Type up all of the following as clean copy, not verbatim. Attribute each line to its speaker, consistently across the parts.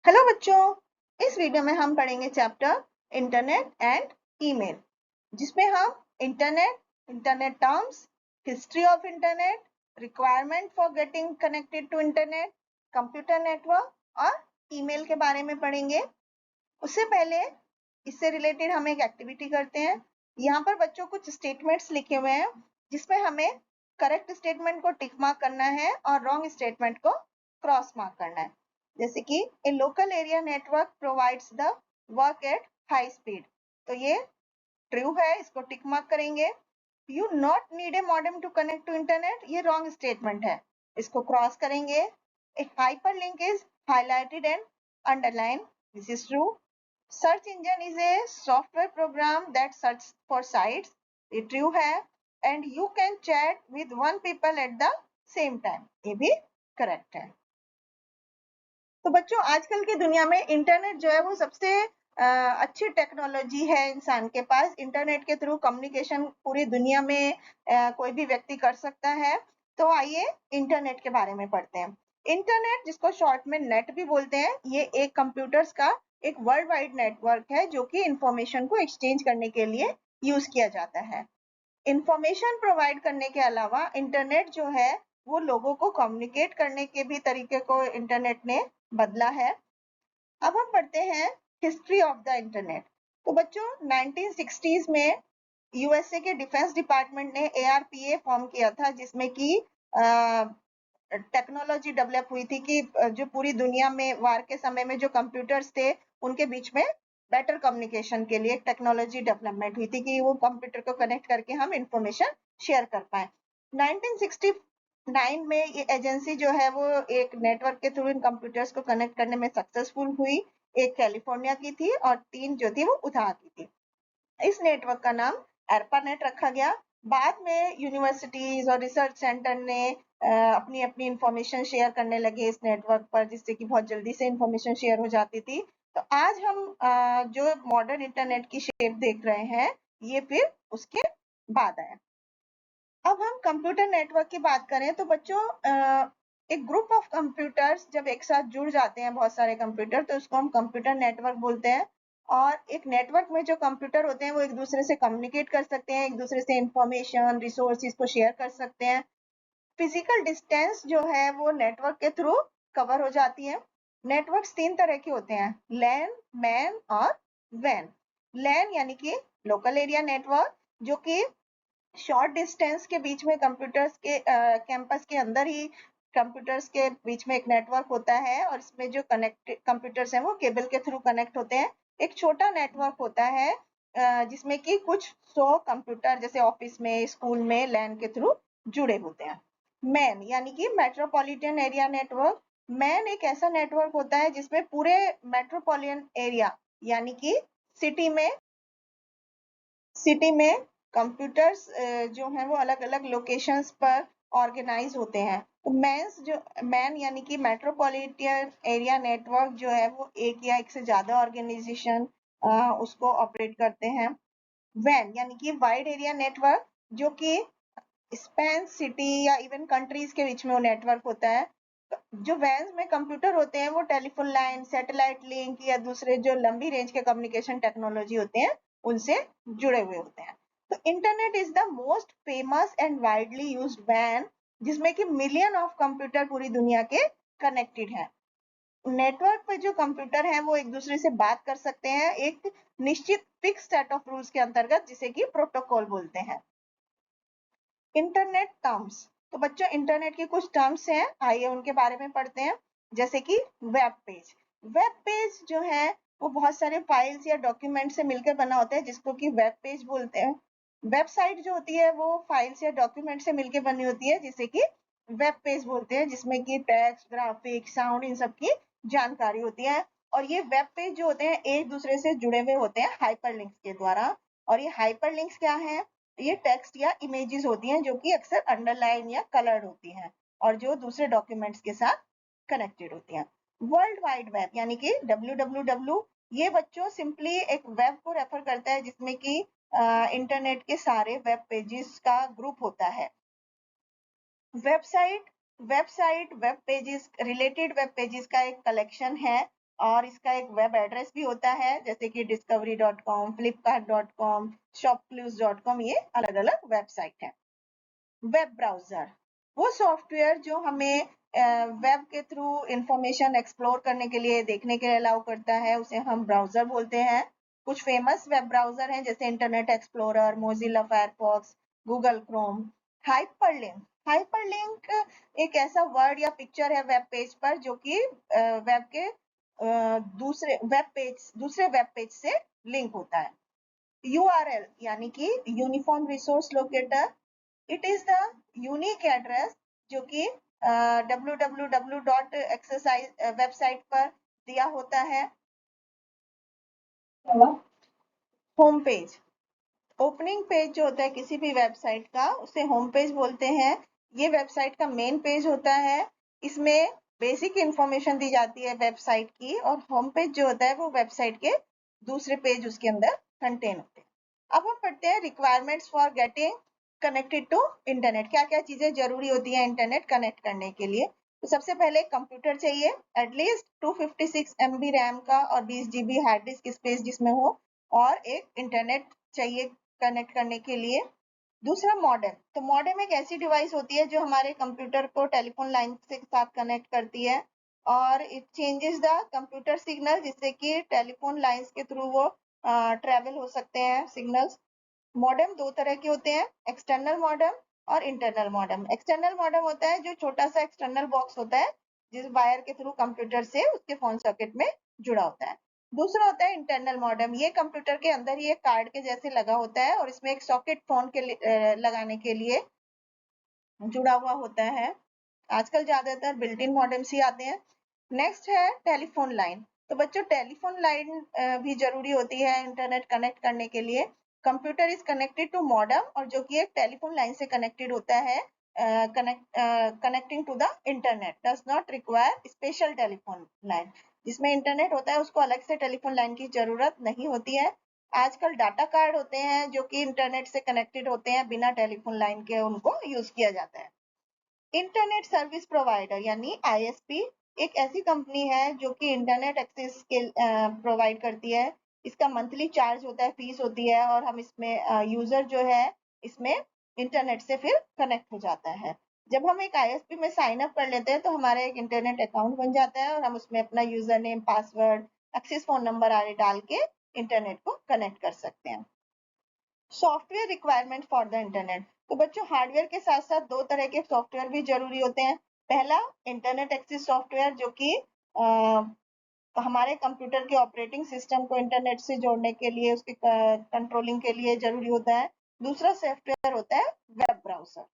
Speaker 1: Hello बच्चों, इस video में हम पढ़ेंगे चैप्टर इंटरनेट एंड ईमेल, जिसमें हम internet terms, history of internet, requirement for getting connected to internet, computer network और ईमेल के बारे में पढ़ेंगे। उससे पहले इससे रिलेटेड हम एक एक्टिविटी करते हैं। यहाँ पर बच्चों कुछ स्टेटमेंट्स लिखे हुए हैं, जिसमें हमें करेक्ट स्टेटमेंट को टिक मार्क करना है और रॉन्ग स्टेटमेंट को क्रॉस मार्क करना है। जैसे कि a local area network provides the work at high speed, तो ये ट्रू है, इसको टिक मार्क करेंगे। You not need a modem to connect to internet, ये रॉन्ग स्टेटमेंट है, इसको क्रॉस करेंगे। A hyperlink is highlighted and underline, this is true. Search engine is a software program that search for sites, ये true है। And you can chat with one people at the same time, ये भी correct है। तो बच्चों, आजकल की दुनिया में इंटरनेट जो है वो सबसे अच्छी टेक्नोलॉजी है इंसान के पास। इंटरनेट के थ्रू कम्युनिकेशन पूरी दुनिया में कोई भी व्यक्ति कर सकता है। तो आइए इंटरनेट के बारे में पढ़ते हैं। इंटरनेट, जिसको शॉर्ट में नेट भी बोलते हैं, ये एक कंप्यूटर्स का एक वर्ल्ड वाइड नेटवर्क है जो कि इंफॉर्मेशन को एक्सचेंज करने के लिए यूज किया जाता है। इंफॉर्मेशन प्रोवाइड करने के अलावा इंटरनेट जो है वो लोगों को कम्युनिकेट करने के भी तरीके को इंटरनेट ने बदला है। अब हम पढ़ते हैं हिस्ट्री ऑफ द इंटरनेट। तो बच्चों, 1960s में यूएसए के डिफेंस डिपार्टमेंट ने ARPA फॉर्म किया था, जिसमें कि टेक्नोलॉजी डेवलप हुई थी कि जो पूरी दुनिया में वार के समय में जो कंप्यूटर्स थे उनके बीच में बेटर कम्युनिकेशन के लिए टेक्नोलॉजी डेवलपमेंट हुई थी कि वो कंप्यूटर को कनेक्ट करके हम इंफॉर्मेशन शेयर कर पाए। 1969 में ये एजेंसी जो है वो एक नेटवर्क के थ्रू इन कंप्यूटर्स को कनेक्ट करने में सक्सेसफुल हुई। एक कैलिफोर्निया की थी और 3 जो थी वो उधार की थी। इस नेटवर्क का नाम एर्पानेट रखा गया। बाद में यूनिवर्सिटीज और रिसर्च सेंटर ने अपनी अपनी इंफॉर्मेशन शेयर करने लगे इस नेटवर्क पर, जिससे कि बहुत जल्दी से इंफॉर्मेशन शेयर हो जाती थी। तो आज हम जो मॉडर्न इंटरनेट की शेप देख रहे हैं, ये फिर उसके बाद आया। अब हम कंप्यूटर नेटवर्क की बात करें तो बच्चों, एक ग्रुप ऑफ कंप्यूटर्स जब एक साथ जुड़ जाते हैं, बहुत सारे कंप्यूटर, तो उसको हम कंप्यूटर नेटवर्क बोलते हैं। और एक नेटवर्क में जो कंप्यूटर होते हैं वो एक दूसरे से कम्युनिकेट कर सकते हैं, एक दूसरे से इंफॉर्मेशन रिसोर्सेज को शेयर कर सकते हैं। फिजिकल डिस्टेंस जो है वो नेटवर्क के थ्रू कवर हो जाती है। नेटवर्क्स 3 तरह के होते हैं, लैन, मैन और वैन। लैन यानी कि लोकल एरिया नेटवर्क, जो कि शॉर्ट डिस्टेंस के बीच में कंप्यूटर्स के कैंपस के अंदर ही कंप्यूटर्स के बीच में एक नेटवर्क होता है और इसमें जो कनेक्ट कंप्यूटर्स हैं वो केबल के थ्रू कनेक्ट होते हैं। एक छोटा नेटवर्क होता है जिसमें कि कुछ 100 कंप्यूटर जैसे ऑफिस में, स्कूल में लैन के थ्रू जुड़े होते हैं। मैन यानी कि मेट्रोपॉलिटन एरिया नेटवर्क। मैन एक ऐसा नेटवर्क होता है जिसमें पूरे मेट्रोपॉलिटन एरिया यानी कि सिटी में कंप्यूटर्स जो हैं वो अलग अलग लोकेशंस पर ऑर्गेनाइज होते हैं। तो मैन यानी कि मेट्रोपॉलिटन एरिया नेटवर्क जो है वो एक या एक से ज्यादा ऑर्गेनाइजेशन उसको ऑपरेट करते हैं। वैन यानी कि वाइड एरिया नेटवर्क, जो कि स्पैन सिटी या इवन कंट्रीज के बीच में वो नेटवर्क होता है। जो वैन्स में कंप्यूटर होते हैं वो टेलीफोन लाइन, सैटेलाइट लिंक या दूसरे जो लंबी रेंज के कम्युनिकेशन टेक्नोलॉजी होते हैं उनसे जुड़े हुए होते हैं। तो internet is the most famous and widely used वैन, जिसमें कि मिलियन ऑफ कंप्यूटर पूरी दुनिया के कनेक्टेड हैं। नेटवर्क पे जो कंप्यूटर हैं वो एक दूसरे से बात कर सकते हैं एक निश्चित फिक्स सेट ऑफ रूल्स के अंतर्गत, जिसे कि प्रोटोकॉल बोलते हैं। Internet terms. तो बच्चों, इंटरनेट की कुछ टर्म्स हैं, आइए उनके बारे में पढ़ते हैं। जैसे कि वेब पेज। वेब पेज जो है वो बहुत सारे फाइल्स या डॉक्यूमेंट से मिलकर बना होता है, जिसको कि वेब पेज बोलते हैं। वेबसाइट जो होती है वो फाइल्स या डॉक्यूमेंट से मिलकर बनी होती है, जिसे कि वेब पेज बोलते हैं, जिसमें कि टेक्स्ट, ग्राफिक, साउंड, इन सब की जानकारी होती है। और ये वेब पेज जो होते हैं एक दूसरे से जुड़े हुए होते हैं हाइपरलिंक्स के द्वारा। और ये हाइपरलिंक्स क्या है? ये टेक्स्ट या इमेजेस होती हैं जो कि अक्सर अंडरलाइन या कलर्ड होती हैं और जो दूसरे डॉक्यूमेंट्स के साथ कनेक्टेड होती हैं। वर्ल्ड वाइड वेब यानी कि www, ये बच्चों सिंपली एक वेब को रेफर करता है जिसमें कि इंटरनेट के सारे वेब पेजेस का ग्रुप होता है। Website web pages, related web pages का एक कलेक्शन है और इसका एक वेब एड्रेस भी होता है, जैसे कि discovery.com, flipkart.com, shopclues.com, ये अलग अलग वेबसाइट है। वेब ब्राउजर, वो सॉफ्टवेयर जो हमें वेब के थ्रू इंफॉर्मेशन एक्सप्लोर करने के लिए, देखने के लिए अलाउ करता है, उसे हम ब्राउजर बोलते हैं। कुछ फेमस वेब ब्राउजर हैं जैसे internet explorer, Mozilla Firefox, Google Chrome. Hyperlink, hyperlink एक ऐसा वर्ड या पिक्चर है वेब पेज पर जो कि वेब के दूसरे वेब पेज से लिंक होता है। URL यानी कि uniform resource locator, it is the unique address जो कि www.exercise वेबसाइट पर दिया होता है। होम पेज, ओपनिंग पेज जो होता है किसी भी वेबसाइट का, उसे होम पेज बोलते हैं। ये वेबसाइट का मेन पेज होता है। इसमें बेसिक इंफॉर्मेशन दी जाती है वेबसाइट की, और होम पेज जो होता है वो वेबसाइट के दूसरे पेज उसके अंदर कंटेन होते हैं। अब हम पढ़ते हैं requirements for getting connected to internet. क्या क्या चीजें जरूरी होती है इंटरनेट कनेक्ट करने के लिए। तो सबसे पहले कंप्यूटर चाहिए, एटलीस्ट 256 MB रैम का और 20 GB हार्ड डिस्क स्पेस जिसमें हो, और एक इंटरनेट चाहिए कनेक्ट करने के लिए। दूसरा मॉडेम, तो मॉडेम एक ऐसी डिवाइस होती है जो हमारे कंप्यूटर को टेलीफोन लाइन के साथ कनेक्ट करती है, और it changes the computer signal, जिससे कि टेलीफोन लाइंस के थ्रू वो ट्रेवल हो सकते हैं सिग्नल्स। मॉडेम दो तरह के होते हैं, एक्सटर्नल मॉडेम और इंटरनल मॉडेम। एक्सटर्नल मॉडेम होता है जो छोटा सा एक्सटर्नल बॉक्स होता है जिस वायर के थ्रू कंप्यूटर से उसके फोन सॉकेट में जुड़ा होता है। दूसरा होता है इंटरनल मॉडेम, ये कंप्यूटर के अंदर ही एक कार्ड के जैसे लगा होता है और इसमें एक सॉकेट फोन के लगाने के लिए जुड़ा हुआ होता है। आजकल ज्यादातर बिल्ट इन मॉडेम्स ही आते हैं। नेक्स्ट है टेलीफोन लाइन। तो बच्चों टेलीफोन लाइन भी जरूरी होती है इंटरनेट कनेक्ट करने के लिए। Computer is connected to modem, और जो कि एक टेलीफोन लाइन से कनेक्टेड होता है, connecting to the internet does not require special telephone line. जिसमें इंटरनेट होता है उसको अलग से टेलीफोन लाइन की जरूरत नहीं होती है। आजकल डाटा कार्ड होते हैं जो कि इंटरनेट से कनेक्टेड होते हैं, बिना टेलीफोन लाइन के उनको यूज किया जाता है। इंटरनेट सर्विस प्रोवाइडर यानी ISP एक ऐसी कंपनी है जो कि इंटरनेट एक्सेस के प्रोवाइड करती है। इसका मंथली चार्ज होता है, फीस होती है, और हम इसमें यूजर जो है इसमें इंटरनेट से फिर कनेक्ट हो जाता है। जब हम एक ISP में साइन अप कर लेते हैं तो हमारा एक इंटरनेट अकाउंट बन जाता है, और हम उसमें अपना user name, password, access phone number आदि डाल के इंटरनेट को कनेक्ट कर सकते हैं। Software requirement for the internet, तो बच्चों हार्डवेयर के साथ साथ दो तरह के सॉफ्टवेयर भी जरूरी होते हैं। पहला इंटरनेट एक्सेस सॉफ्टवेयर जो कि हमारे कंप्यूटर के ऑपरेटिंग सिस्टम को इंटरनेट से जोड़ने के लिए, उसके कंट्रोलिंग के लिए जरूरी होता है। दूसरा सॉफ्टवेयर होता है वेब ब्राउजर।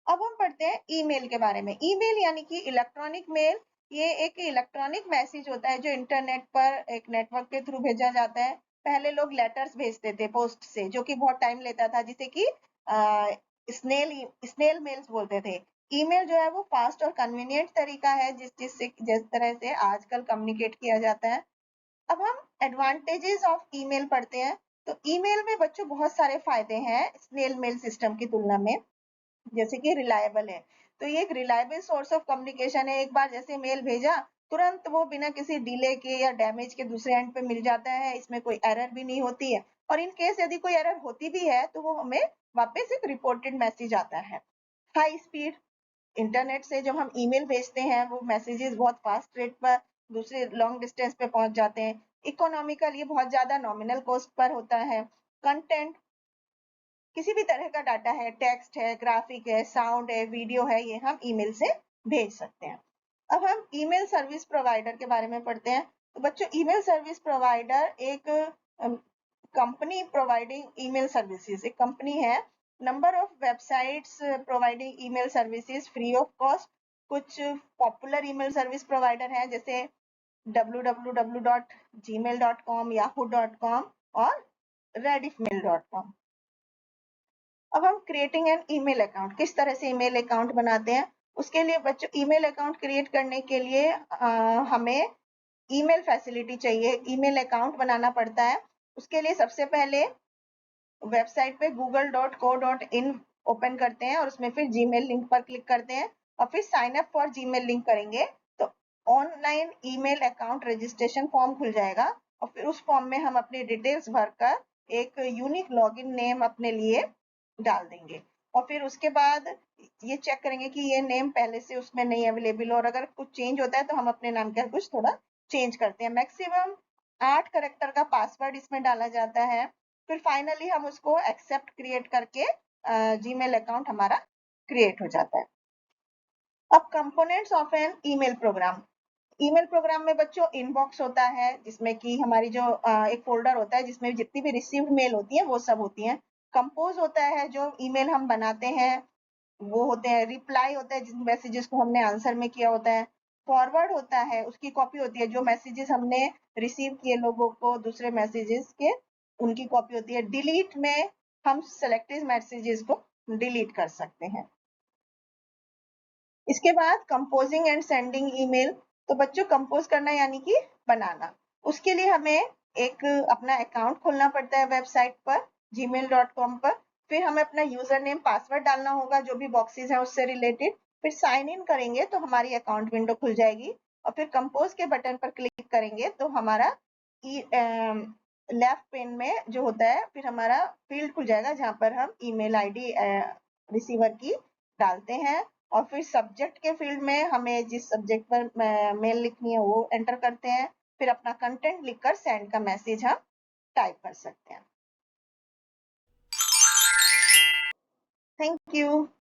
Speaker 1: अब हम पढ़ते हैं ईमेल के बारे में। ईमेल यानी कि इलेक्ट्रॉनिक मेल, ये एक इलेक्ट्रॉनिक मैसेज होता है जो इंटरनेट पर एक नेटवर्क के थ्रू भेजा जाता है। पहले लोग लेटर्स भेजते थे पोस्ट से, जो कि बहुत टाइम लेता था, जिसे कि स्नेल स्नेल मेल्स बोलते थे। ईमेल जो है वो फास्ट और कन्वीनियंट तरीका है जिस तरह से आजकल कम्युनिकेट किया जाता है। अब हम एडवांटेजेस ऑफ ईमेल पढ़ते हैं। तो ईमेल में बच्चों बहुत सारे फायदे हैं स्नेल मेल सिस्टम की तुलना में। जैसे कि रिलायबल है, तो ये एक रिलायबल सोर्स ऑफ कम्युनिकेशन है। एक बार जैसे मेल भेजा, तुरंत वो बिना किसी डिले के या डैमेज के दूसरे एंड पे मिल जाता है, इसमें कोई एरर भी नहीं होती है, और इन केस यदि कोई एरर होती भी है तो वो हमें वापस एक रिपोर्टेड मैसेज आता है। हाई स्पीड, इंटरनेट से जब हम ईमेल भेजते हैं वो मैसेजेस बहुत फास्ट रेट पर दूसरे लॉन्ग डिस्टेंस पे पहुंच जाते हैं। इकोनॉमिकल, ये बहुत ज्यादा नॉमिनल कॉस्ट पर होता है। कंटेंट, किसी भी तरह का डाटा है, टेक्स्ट है, ग्राफिक है, साउंड है, वीडियो है, ये हम ईमेल से भेज सकते हैं। अब हम ईमेल सर्विस प्रोवाइडर के बारे में पढ़ते हैं। तो बच्चों ईमेल सर्विस प्रोवाइडर एक कंपनी प्रोवाइडिंग ईमेल सर्विसेज, एक कंपनी है। Number of websites providing email services free of cost. कुछ पॉपुलर ईमेल सर्विस प्रोवाइडर हैं जैसे www.gmail.com, yahoo.com और rediffmail.com। अब हम क्रिएटिंग एन ईमेल अकाउंट, किस तरह से ईमेल अकाउंट बनाते हैं, उसके लिए बच्चों ईमेल अकाउंट क्रिएट करने के लिए हमें ईमेल फैसिलिटी चाहिए, ईमेल अकाउंट बनाना पड़ता है। उसके लिए सबसे पहले वेबसाइट पे google.co.in ओपन करते हैं और उसमें फिर जीमेल लिंक पर क्लिक करते हैं और फिर sign up for Gmail link करेंगे तो online email account registration form खुल जाएगा और फिर उस फॉर्म में हम अपनी डिटेल्स भरकर एक यूनिक लॉगिन नेम अपने लिए डाल देंगे और फिर उसके बाद ये चेक करेंगे कि ये नेम पहले से उसमें नहीं अवेलेबल, और अगर कुछ चेंज होता है तो हम अपने नाम का कुछ थोड़ा चेंज करते हैं। मैक्सिमम 8 कैरेक्टर का पासवर्ड इसमें डाला जाता है। फिर फाइनली हम उसको एक्सेप्ट क्रिएट करके जीमेल अकाउंट हमारा क्रिएट हो जाता है। अब components of an email program. Email program में बच्चों इनबॉक्स होता है जिसमें कि हमारी जो एक फोल्डर होता है जिसमें जितनी भी रिसीव्ड मेल होती है वो सब होती है। कंपोज होता है जो ईमेल हम बनाते हैं वो होते हैं। रिप्लाई होता है जिन मैसेजेस को हमने आंसर में किया होता है। फॉरवर्ड होता है उसकी कॉपी होती है जो मैसेजेस हमने रिसीव किए लोगों को दूसरे मैसेजेस के, उनकी कॉपी होती है। डिलीट में हम सेलेक्टेड मैसेजेस को डिलीट कर सकते हैं। इसके बाद कंपोजिंग एंड सेंडिंग ईमेल। तो बच्चों कंपोज करना यानी कि बनाना, उसके लिए हमें एक अपना अकाउंट खोलना पड़ता है वेबसाइट पर gmail.com पर। फिर हमें अपना यूजर नेम पासवर्ड डालना होगा जो भी बॉक्सेस हैं उससे रिलेटेड। फिर साइन इन करेंगे तो हमारी अकाउंट विंडो खुल जाएगी और फिर कंपोज के बटन पर क्लिक करेंगे तो हमारा लेफ्ट पेन में जो होता है फिर हमारा फील्ड खुल जाएगा जहां पर हम ईमेल आईडी रिसीवर की डालते हैं और फिर सब्जेक्ट के फील्ड में हमें जिस सब्जेक्ट पर मेल लिखनी है वो एंटर करते हैं। फिर अपना कंटेंट लिखकर सेंड का मैसेज हम टाइप कर सकते हैं। Thank you.